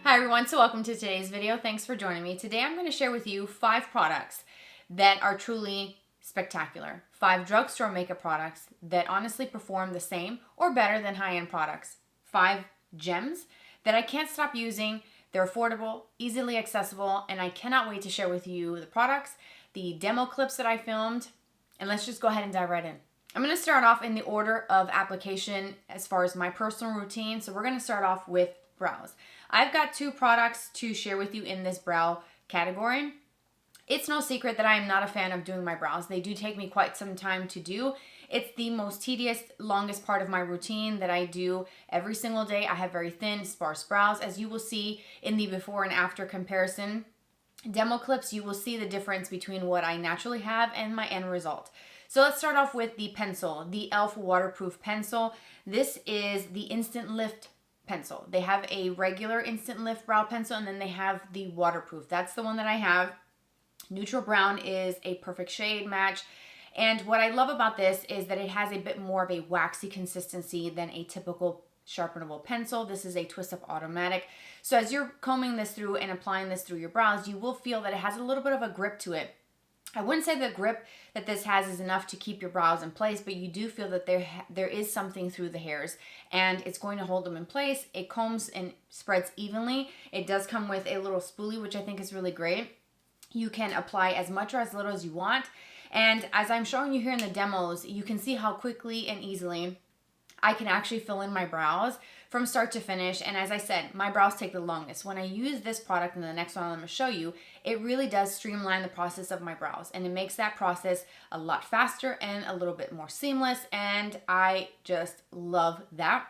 Hi everyone, so welcome to today's video. Thanks for joining me. Today I'm going to share with you 5 products that are truly spectacular. 5 drugstore makeup products that honestly perform the same or better than high-end products. 5 gems that I can't stop using. They're affordable, easily accessible, and I cannot wait to share with you the products, the demo clips that I filmed, and let's just go ahead and dive right in. I'm going to start off in the order of application as far as my personal routine. So we're going to start off with brows. I've got 2 products to share with you in this brow category. It's no secret that I am not a fan of doing my brows. They do take me quite some time to do. It's the most tedious, longest part of my routine that I do every single day. I have very thin, sparse brows. As you will see in the before and after comparison demo clips, you will see the difference between what I naturally have and my end result. So let's start off with the pencil, the e.l.f. waterproof pencil. This is the Instant Lift pencil. They have a regular Instant Lift brow pencil, and then they have the waterproof. That's the one that I have. Neutral brown is a perfect shade match. And what I love about this is that it has a bit more of a waxy consistency than a typical sharpenable pencil. This is a twist up automatic. So as you're combing this through and applying this through your brows, you will feel that it has a little bit of a grip to it. I wouldn't say the grip that this has is enough to keep your brows in place, but you do feel that there is something through the hairs and it's going to hold them in place. It combs and spreads evenly. It does come with a little spoolie, which I think is really great. You can apply as much or as little as you want. And as I'm showing you here in the demos, you can see how quickly and easily I can actually fill in my brows from start to finish. And as I said, my brows take the longest. When I use this product and the next one I'm going to show you, it really does streamline the process of my brows. And it makes that process a lot faster and a little bit more seamless. And I just love that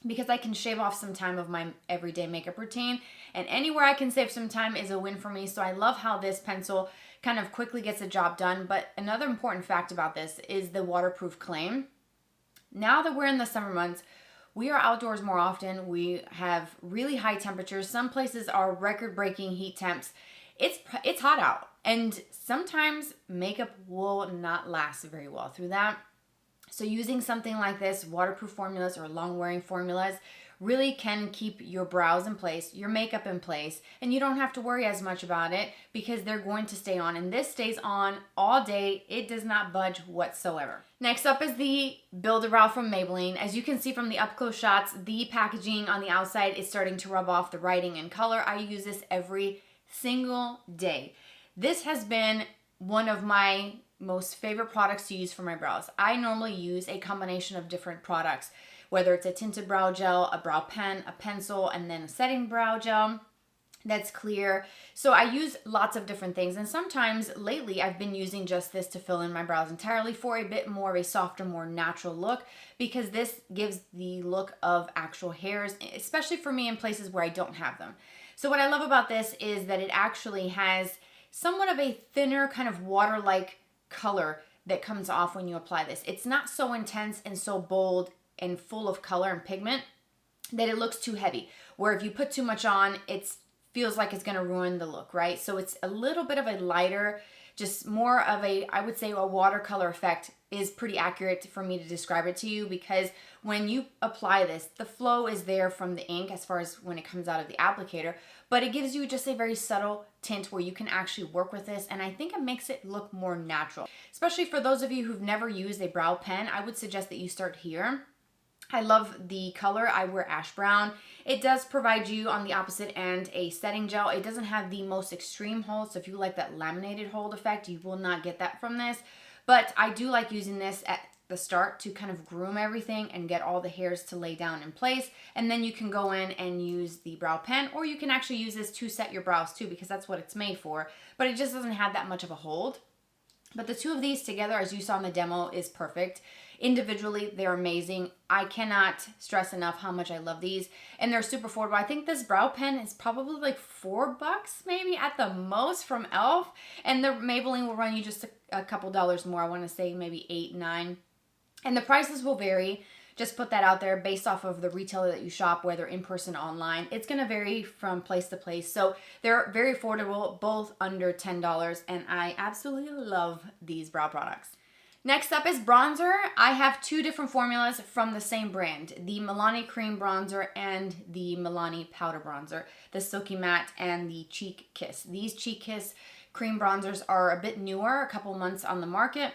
because I can shave off some time of my everyday makeup routine. And anywhere I can save some time is a win for me. So I love how this pencil kind of quickly gets the job done. But another important fact about this is the waterproof claim. Now that we're in the summer months, we are outdoors more often. We have really high temperatures. Some places are record-breaking heat temps. It's hot out, and sometimes makeup will not last very well through that. So using something like this, waterproof formulas or long-wearing formulas, really can keep your brows in place, your makeup in place, and you don't have to worry as much about it because they're going to stay on. And this stays on all day. It does not budge whatsoever. Next up is the Build-A-Brow from Maybelline. As you can see from the up-close shots, the packaging on the outside is starting to rub off the writing and color. I use this every single day. This has been one of my most favorite products to use for my brows. I normally use a combination of different products, whether it's a tinted brow gel, a brow pen, a pencil, and then a setting brow gel that's clear. So I use lots of different things, and sometimes lately I've been using just this to fill in my brows entirely for a bit more of a softer, more natural look, because this gives the look of actual hairs, especially for me in places where I don't have them. So what I love about this is that it actually has somewhat of a thinner kind of water-like color that comes off when you apply this. It's not so intense and so bold and full of color and pigment that it looks too heavy, where if you put too much on, it feels like it's going to ruin the look, right? So it's a little bit of a lighter, just more of a, I would say a watercolor effect is pretty accurate for me to describe it to you, because when you apply this, the flow is there from the ink as far as when it comes out of the applicator, but it gives you just a very subtle tint where you can actually work with this, and I think it makes it look more natural. Especially for those of you who've never used a brow pen, I would suggest that you start here. I love the color. I wear ash brown. It does provide you on the opposite end a setting gel. It doesn't have the most extreme hold, so if you like that laminated hold effect, you will not get that from this. But I do like using this at the start to kind of groom everything and get all the hairs to lay down in place. And then you can go in and use the brow pen, or you can actually use this to set your brows too, because that's what it's made for. But it just doesn't have that much of a hold. But the 2 of these together, as you saw in the demo, is perfect. Individually, they're amazing. I cannot stress enough how much I love these, and they're super affordable. I think this brow pen is probably like $4 maybe at the most from e.l.f. And the Maybelline will run you just a couple dollars more. I want to say maybe $8, $9. And the prices will vary. Just put that out there based off of the retailer that you shop, whether in person or online. It's going to vary from place to place. So they're very affordable, both under $10, and I absolutely love these brow products. Next up is bronzer. I have two different formulas from the same brand, the Milani Cream Bronzer and the Milani Powder Bronzer, the Silky Matte and the Cheek Kiss. These Cheek Kiss cream bronzers are a bit newer, a couple months on the market,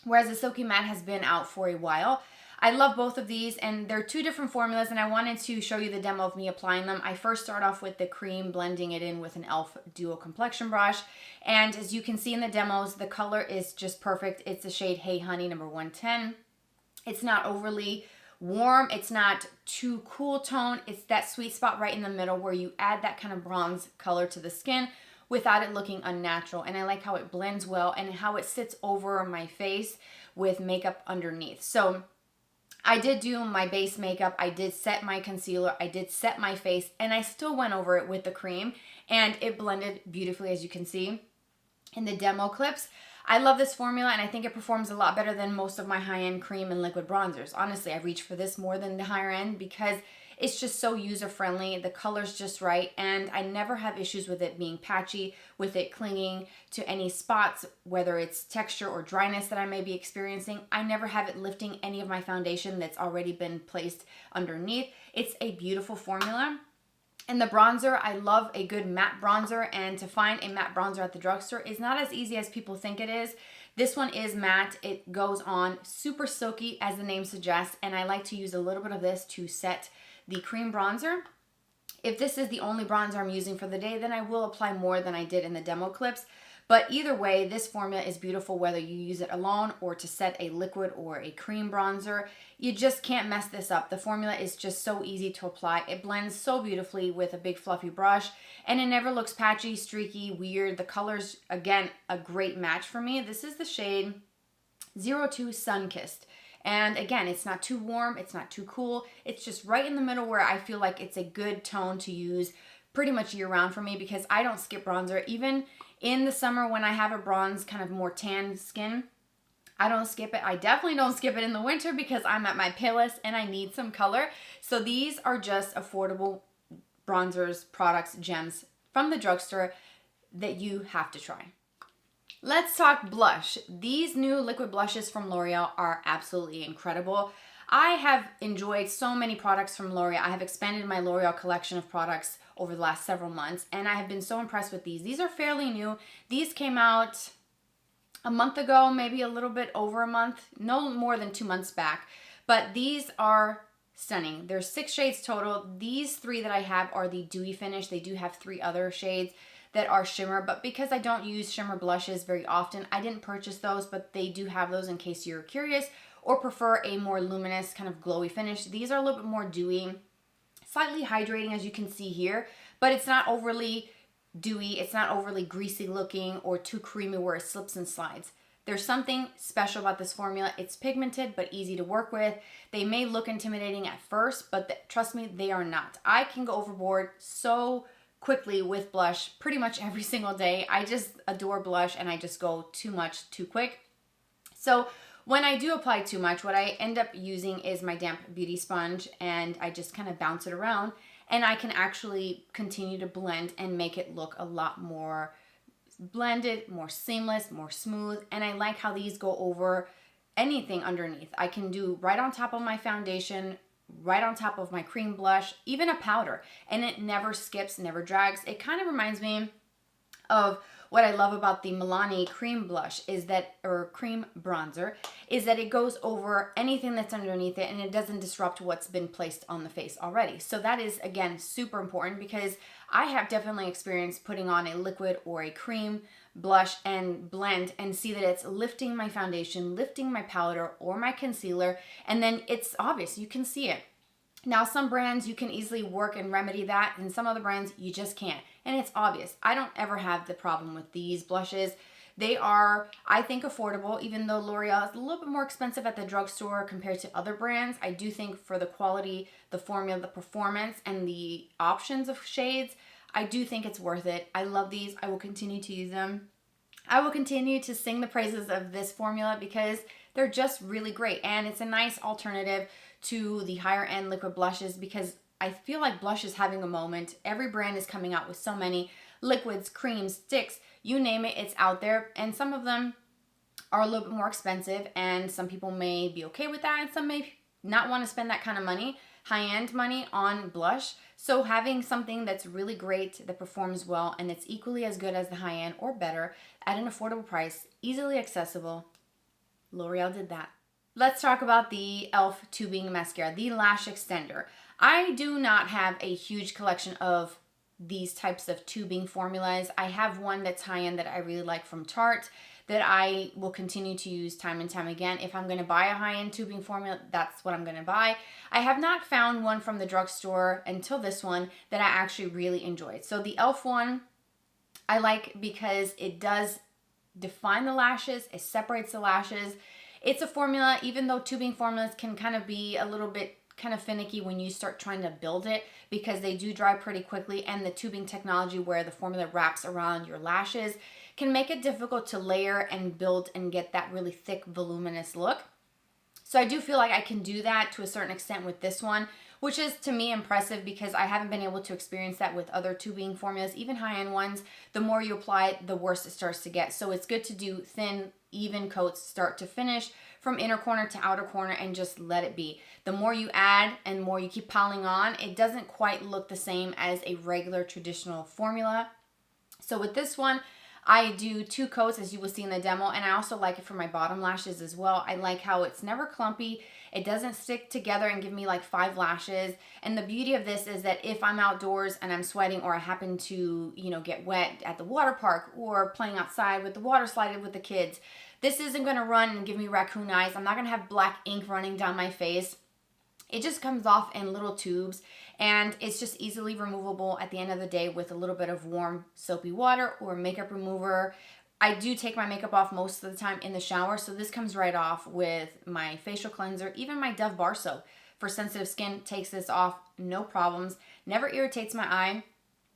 whereas the Silky Matte has been out for a while. I love both of these, and they're two different formulas, and I wanted to show you the demo of me applying them. I first start off with the cream, blending it in with an e.l.f. Duo Complexion Brush, and as you can see in the demos, the color is just perfect. It's the shade Hey Honey number 110. It's not overly warm, it's not too cool tone, it's that sweet spot right in the middle where you add that kind of bronze color to the skin without it looking unnatural. And I like how it blends well and how it sits over my face with makeup underneath. So I did do my base makeup, I did set my concealer, I did set my face, and I still went over it with the cream, and it blended beautifully, as you can see in the demo clips. I love this formula, and I think it performs a lot better than most of my high-end cream and liquid bronzers. Honestly, I reach for this more than the higher end because it's just so user-friendly, the color's just right, and I never have issues with it being patchy, with it clinging to any spots, whether it's texture or dryness that I may be experiencing. I never have it lifting any of my foundation that's already been placed underneath. It's a beautiful formula. And the bronzer, I love a good matte bronzer, and to find a matte bronzer at the drugstore is not as easy as people think it is. This one is matte, it goes on super silky as the name suggests, and I like to use a little bit of this to set the cream bronzer. If this is the only bronzer I'm using for the day, then I will apply more than I did in the demo clips. But either way, this formula is beautiful whether you use it alone or to set a liquid or a cream bronzer. You just can't mess this up. The formula is just so easy to apply. It blends so beautifully with a big fluffy brush, and it never looks patchy, streaky, weird. The color's, again, a great match for me. This is the shade 02 Sun-Kissed. And again, it's not too warm, it's not too cool. It's just right in the middle where I feel like it's a good tone to use pretty much year round for me because I don't skip bronzer. Even in the summer when I have a bronze, kind of more tan skin, I don't skip it. I definitely don't skip it in the winter because I'm at my palest and I need some color. So these are just affordable bronzers, products, gems from the drugstore that you have to try. Let's talk blush. These new liquid blushes from L'Oreal are absolutely incredible. I have enjoyed so many products from L'Oreal. I have expanded my L'Oreal collection of products over the last several months, and I have been so impressed with these. These are fairly new. These came out a month ago, maybe a little bit over a month, no more than 2 months back, but these are stunning. There's 6 shades total. These 3 that I have are the dewy finish. They do have 3 other shades that are shimmer, but because I don't use shimmer blushes very often, I didn't purchase those, but they do have those in case you're curious or prefer a more luminous kind of glowy finish. These are a little bit more dewy, slightly hydrating as you can see here, but it's not overly dewy, it's not overly greasy looking or too creamy where it slips and slides. There's something special about this formula. It's pigmented but easy to work with. They may look intimidating at first, but trust me, they are not. I can go overboard so quickly with blush pretty much every single day. I just adore blush and I just go too much too quick. So when I do apply too much, what I end up using is my damp beauty sponge, and I just kind of bounce it around, and I can actually continue to blend and make it look a lot more blended, more seamless, more smooth. And I like how these go over anything underneath. I can do right on top of my foundation, right on top of my cream blush, even a powder, and it never skips, never drags. It kind of reminds me of what I love about the Milani cream blush is that, or cream bronzer, is that it goes over anything that's underneath it and it doesn't disrupt what's been placed on the face already. So that is, again, super important because I have definitely experienced putting on a liquid or a cream blush and blend and see that it's lifting my foundation, lifting my powder or my concealer, and then it's obvious, you can see it. Now, some brands you can easily work and remedy that, and some other brands you just can't. And it's obvious. I don't ever have the problem with these blushes. They are, I think, affordable, even though L'Oreal is a little bit more expensive at the drugstore compared to other brands. I do think for the quality, the formula, the performance, and the options of shades, I do think it's worth it. I love these. I will continue to use them. I will continue to sing the praises of this formula because they're just really great. And it's a nice alternative to the higher end liquid blushes because I feel like blush is having a moment. Every brand is coming out with so many liquids, creams, sticks, you name it, it's out there. And some of them are a little bit more expensive, and some people may be okay with that and some may not want to spend that kind of money, high-end money, on blush. So having something that's really great, that performs well, and it's equally as good as the high-end or better at an affordable price, easily accessible, L'Oreal did that. Let's talk about the e.l.f. tubing mascara, the Lash Xtndr. I do not have a huge collection of these types of tubing formulas. I have one that's high-end that I really like from Tarte that I will continue to use time and time again. If I'm going to buy a high-end tubing formula, that's what I'm going to buy. I have not found one from the drugstore until this one that I actually really enjoyed. So the e.l.f. one I like because it does define the lashes, it separates the lashes. It's a formula, even though tubing formulas can kind of be a little bit kind of finicky when you start trying to build it, because they do dry pretty quickly, and the tubing technology where the formula wraps around your lashes can make it difficult to layer and build and get that really thick, voluminous look. So I do feel like I can do that to a certain extent with this one, which is to me impressive because I haven't been able to experience that with other tubing formulas, even high-end ones. The more you apply it, the worse it starts to get. So it's good to do thin, even coats start to finish, from inner corner to outer corner, and just let it be. The more you add and more you keep piling on, it doesn't quite look the same as a regular traditional formula. So with this one, I do 2 coats, as you will see in the demo, and I also like it for my bottom lashes as well. I like how it's never clumpy. It doesn't stick together and give me like 5 lashes. And the beauty of this is that if I'm outdoors and I'm sweating, or I happen to, get wet at the water park or playing outside with the water slide with the kids, this isn't going to run and give me raccoon eyes. I'm not going to have black ink running down my face. It just comes off in little tubes, and it's just easily removable at the end of the day with a little bit of warm soapy water or makeup remover. I do take my makeup off most of the time in the shower, so this comes right off with my facial cleanser. Even my Dove bar soap for sensitive skin takes this off, no problems. Never irritates my eye.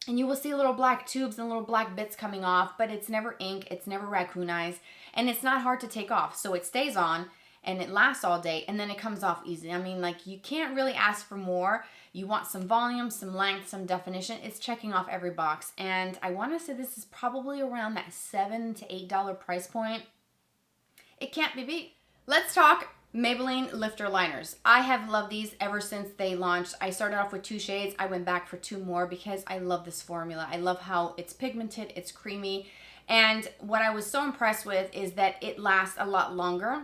And you will see little black tubes and little black bits coming off, but it's never ink, it's never raccoon eyes, and it's not hard to take off. So it stays on and it lasts all day, and then it comes off easy. I mean, like, you can't really ask for more. You want some volume, some length, some definition. It's checking off every box. And I want to say this is probably around that $7 to $8 price point. It can't be beat. Let's talk Maybelline lifter liners. I have loved these ever since they launched. I started off with 2 shades. I went back for 2 more because I love this formula. I love how it's pigmented, it's creamy. And what I was so impressed with is that it lasts a lot longer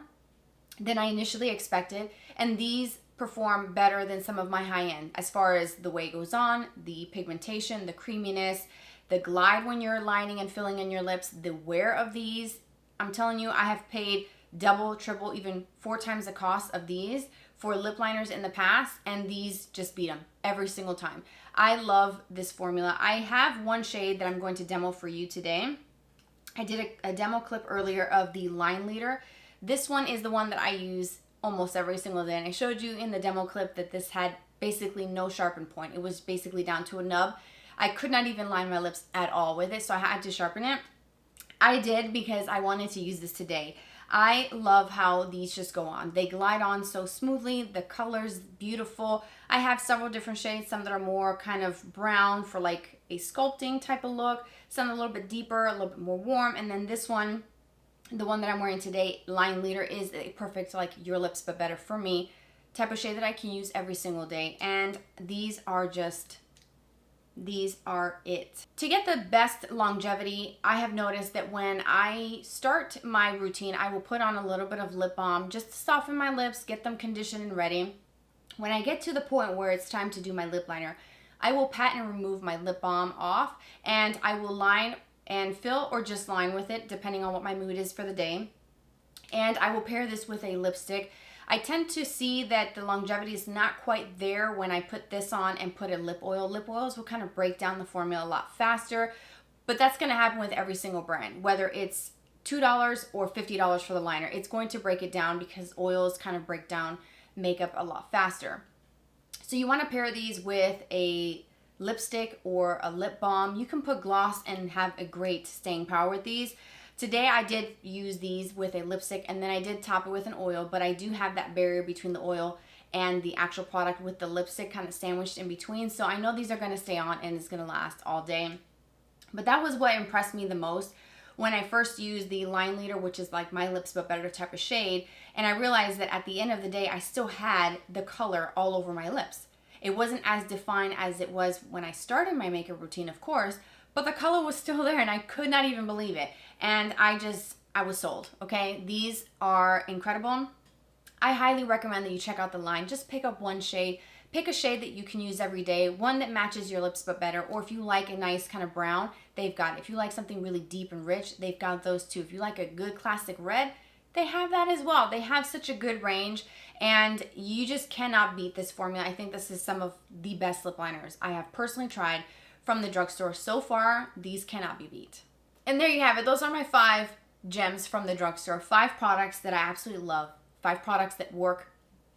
than I initially expected. And these perform better than some of my high-end as far as the way it goes on, the pigmentation, the creaminess, the glide when you're lining and filling in your lips, the wear of these. I'm telling you, I have paid double, triple, even 4 times the cost of these for lip liners in the past, and these just beat them every single time. I love this formula. I have 1 shade that I'm going to demo for you today. I did a demo clip earlier of the Line Leader. This one is the one that I use almost every single day, and I showed you in the demo clip that this had basically no sharpen point. It was basically down to a nub. I could not even line my lips at all with it, so I had to sharpen it. I did because I wanted to use this today. I love how these just go on. They glide on so smoothly. The color's beautiful. I have several different shades, some that are more kind of brown for like a sculpting type of look, some a little bit deeper, a little bit more warm, and then this one, the one that I'm wearing today, Line Leader, is a perfect, like, your lips but better for me type of shade that I can use every single day. And these are it. To get the best longevity, I have noticed that when I start my routine, I will put on a little bit of lip balm just to soften my lips, get them conditioned and ready. When I get to the point where it's time to do my lip liner, I will pat and remove my lip balm off, and I will line and fill or just line with it depending on what my mood is for the day. And I will pair this with a lipstick. I tend to see that the longevity is not quite there when I put this on and put a lip oil. Lip oils will kind of break down the formula a lot faster, but that's going to happen with every single brand, whether it's $2 or $50 for the liner. It's going to break it down because oils kind of break down makeup a lot faster. So you want to pair these with a lipstick or a lip balm. You can put gloss and have a great staying power with these. Today I did use these with a lipstick, and then I did top it with an oil, but I do have that barrier between the oil and the actual product with the lipstick kind of sandwiched in between. So I know these are going to stay on and it's going to last all day. But that was what impressed me the most, when I first used the line leader, which is like my lips but better type of shade, and I realized that at the end of the day I still had the color all over my lips. It wasn't as defined as it was when I started my makeup routine, of course, but the color was still there and I could not even believe it. And I was sold, okay? These are incredible. I highly recommend that you check out the line. Just pick up one shade. Pick a shade that you can use every day, one that matches your lips but better, or if you like a nice kind of brown, they've got it. If you like something really deep and rich, they've got those too. If you like a good classic red, they have that as well. They have such a good range, and you just cannot beat this formula. I think this is some of the best lip liners I have personally tried from the drugstore so far. These cannot be beat. And there you have it. Those are my 5 gems from the drugstore. 5 products that I absolutely love. 5 products that work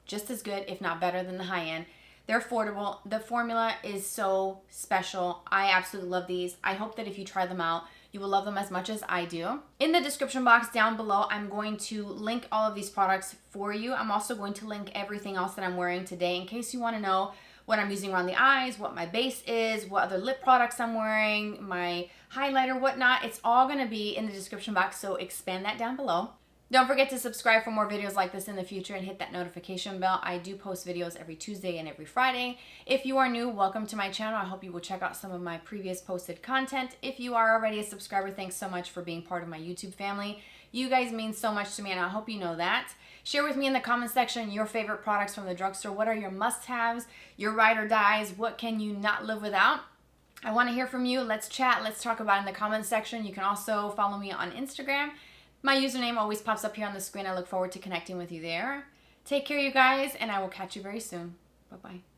just as good, if not better, than the high end. They're affordable. The formula is so special. I absolutely love these. I hope that if you try them out, you will love them as much as I do. In the description box down below, I'm going to link all of these products for you. I'm also going to link everything else that I'm wearing today in case you want to know what I'm using around the eyes, what my base is, what other lip products I'm wearing, my highlighter, whatnot. It's all going to be in the description box, so expand that down below. Don't forget to subscribe for more videos like this in the future and hit that notification bell. I do post videos every Tuesday and every Friday. If you are new, welcome to my channel. I hope you will check out some of my previous posted content. If you are already a subscriber, thanks so much for being part of my YouTube family. You guys mean so much to me, and I hope you know that. Share with me in the comment section your favorite products from the drugstore. What are your must-haves, your ride or dies? What can you not live without? I want to hear from you. Let's chat. Let's talk about it in the comment section. You can also follow me on Instagram. My username always pops up here on the screen. I look forward to connecting with you there. Take care, you guys, and I will catch you very soon. Bye-bye.